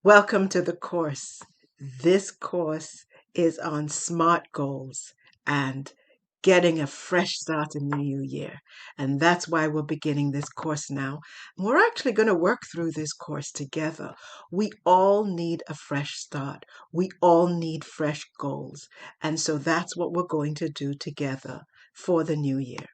Welcome to the course. This course is on SMART goals and getting a fresh start in the new year. And that's why we're beginning this course now. We're actually going to work through this course together. We all need a fresh start. We all need fresh goals. And so that's what we're going to do together for the new year.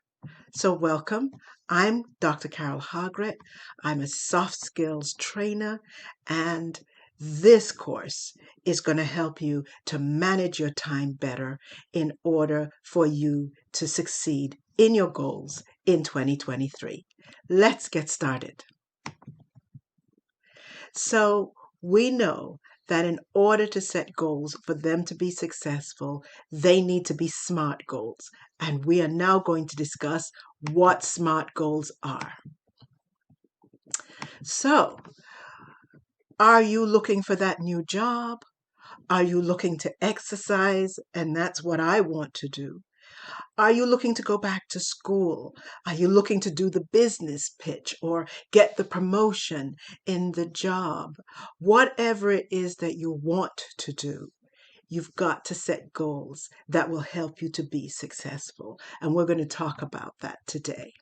So welcome. I'm Dr. Carol Hargret. I'm a soft skills trainer, and this course is going to help you to manage your time better in order for you to succeed in your goals in 2023. Let's get started. So we know that in order to set goals, for them to be successful, they need to be SMART goals. And we are now going to discuss what SMART goals are. So, are you looking for that new job? Are you looking to exercise? And that's what I want to do. Are you looking to go back to school? Are you looking to do the business pitch or get the promotion in the job? Whatever it is that you want to do, you've got to set goals that will help you to be successful. And we're going to talk about that today.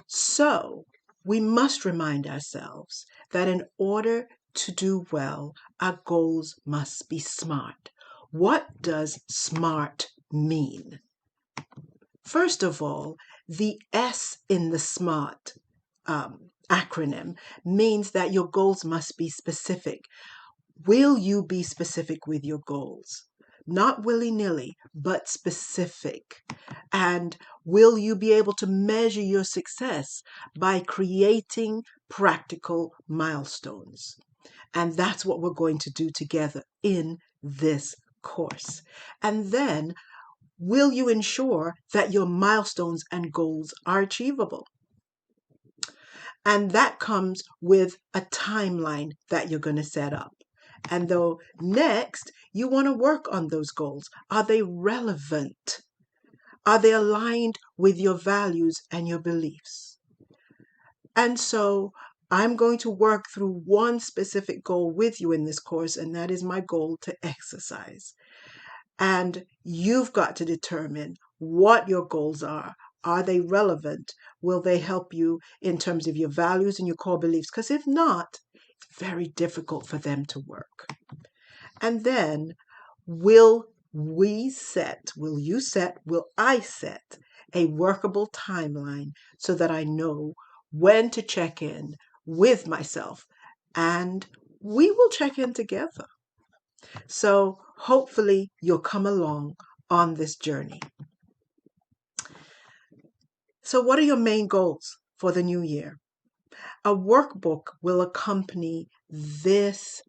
So we must remind ourselves that in order to do well, our goals must be SMART. What does SMART mean? First of all, the S in the SMART acronym means that your goals must be specific. Will you be specific with your goals? Not willy-nilly, but specific. And will you be able to measure your success by creating practical milestones? And that's what we're going to do together in this course. And then, will you ensure that your milestones and goals are achievable? And that comes with a timeline that you're going to set up. And though next, you want to work on those goals. Are they relevant? Are they aligned with your values and your beliefs? And so I'm going to work through one specific goal with you in this course, and that is my goal to exercise. And you've got to determine what your goals are. Are they relevant? Will they help you in terms of your values and your core beliefs? Because if not, it's very difficult for them to work. And then, will I set a workable timeline so that I know when to check in with myself, and we will check in together. So hopefully you'll come along on this journey. So what are your main goals for the new year? A workbook will accompany this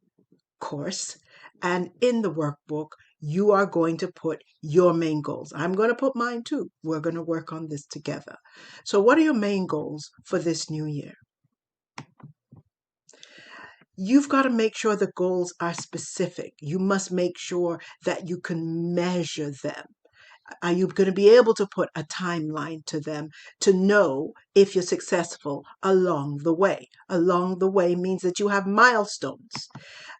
course, and in the workbook, you are going to put your main goals. I'm going to put mine too. We're going to work on this together. So what are your main goals for this new year? You've got to make sure the goals are specific. You must make sure that you can measure them. Are you going to be able to put a timeline to them to know if you're successful along the way? Along the way means that you have milestones.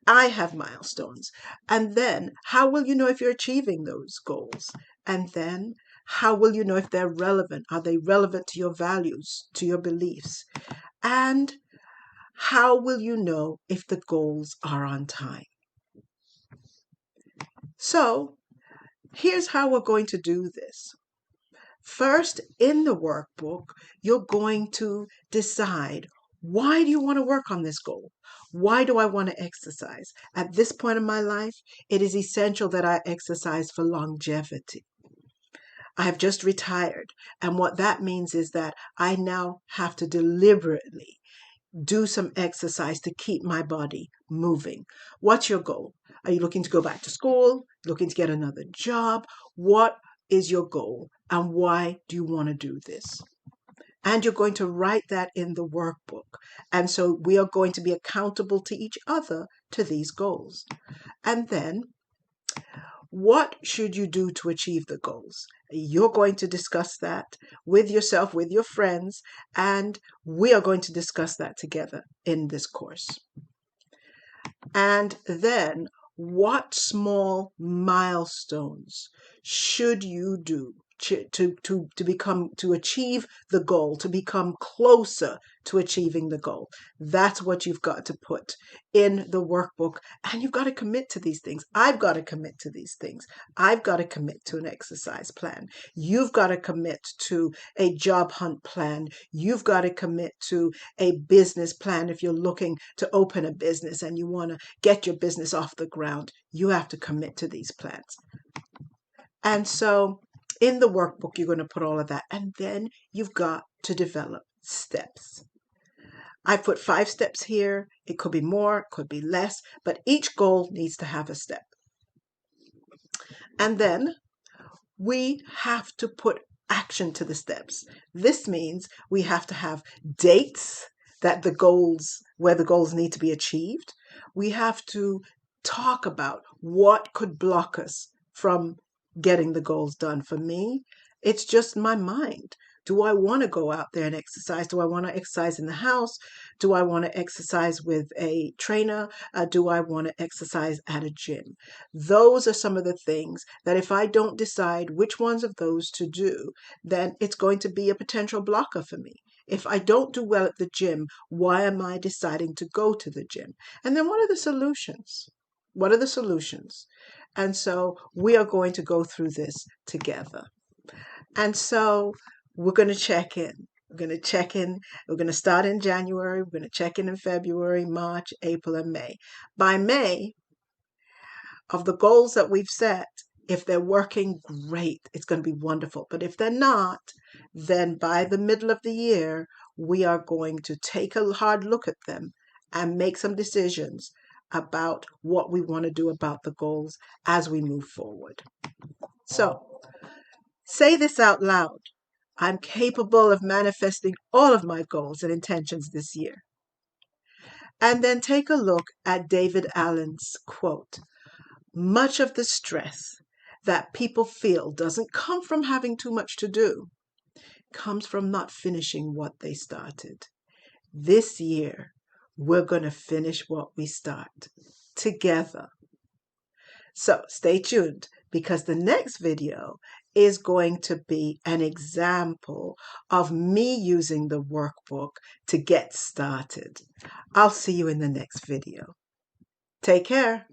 I have milestones. And then how will you know if you're achieving those goals? And then how will you know if they're relevant? Are they relevant to your values, to your beliefs? And how will you know if the goals are on time? So here's how we're going to do this. First, in the workbook, you're going to decide, why do you want to work on this goal? Why do I want to exercise? At this point in my life, it is essential that I exercise for longevity. I have just retired, and what that means is that I now have to deliberately do some exercise to keep my body moving. What's your goal? Are you looking to go back to school? Looking to get another job? What is your goal, and why do you want to do this? And you're going to write that in the workbook. And so we are going to be accountable to each other to these goals. And then, what should you do to achieve the goals? You're going to discuss that with yourself, with your friends, and we are going to discuss that together in this course. And then what small milestones should you do to achieve the goal, to become closer to achieving the goal? That's what you've got to put in the workbook. And you've got to commit to these things. I've got to commit to these things. I've got to commit to an exercise plan. You've got to commit to a job hunt plan. You've got to commit to a business plan. If you're looking to open a business and you want to get your business off the ground, you have to commit to these plans. And so in the workbook, you're going to put all of that. And then you've got to develop steps. I put 5 steps here. It could be more, it could be less, but each goal needs to have a step. And then we have to put action to the steps. This means we have to have dates that where the goals need to be achieved. We have to talk about what could block us from getting the goals done. For me, it's just my mind. Do I want to go out there and exercise? Do I want to exercise in the house? Do I want to exercise with a trainer? Do I want to exercise at a gym? Those are some of the things that if I don't decide which ones of those to do, then it's going to be a potential blocker for me. If I don't do well at the gym, why am I deciding to go to the gym? And then what are the solutions? What are the solutions? And so we are going to go through this together. And so we're going to check in. We're going to check in. We're going to start in January. We're going to check in February, March, April, and May. By May, of the goals that we've set, if they're working, great. It's going to be wonderful. But if they're not, then by the middle of the year, we are going to take a hard look at them and make some decisions about what we want to do about the goals as we move forward. So say this out loud. I'm capable of manifesting all of my goals and intentions this year. And then take a look at David Allen's quote. Much of the stress that people feel doesn't come from having too much to do. It comes from not finishing what they started. This year, we're going to finish what we start together. So stay tuned, because the next video is going to be an example of me using the workbook to get started. I'll see you in the next video. Take care.